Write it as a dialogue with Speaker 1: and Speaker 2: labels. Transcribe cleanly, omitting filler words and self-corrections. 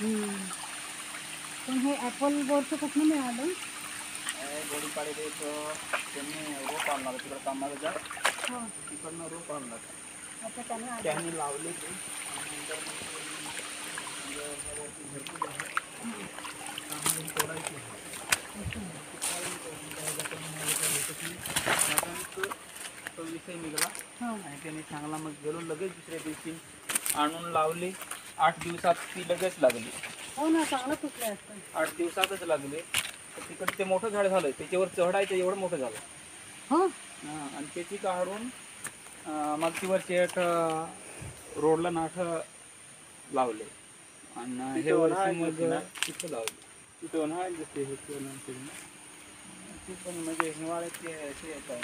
Speaker 1: पण हे ॲपल बोरचं कुठून मिळालं?
Speaker 2: गोडीपाडे त्यांनी रोप आणला तिकडं कामाला जा
Speaker 1: हो.
Speaker 2: तिकडनं रोप आणला
Speaker 1: आता त्यांना
Speaker 2: त्यांनी लावले ते आणि नंतर भरपूर तोडायची तो विषय निघाला आणि त्याने चांगला मग गेलो लगेच दुसऱ्या दिवशी आणून लावले. 8 दिवसात ती लगेच लागली.
Speaker 1: हो ना, चांगलं पिकले असतं.
Speaker 2: 8 दिवसातच लागले. तर तिकडे ते मोठं झाड झालं, त्याच्यावर चढायचं एवढं मोठं झालं.
Speaker 1: हो.
Speaker 2: आणि त्याची काढून मागची वर्षी एक रोडला नाठ लावले आणि हे वर्षी मग तिथं लावले. तिथं उन्हाळ्यात दिसते हे ती पण म्हणजे हिवाळ्यात ते येत आहे.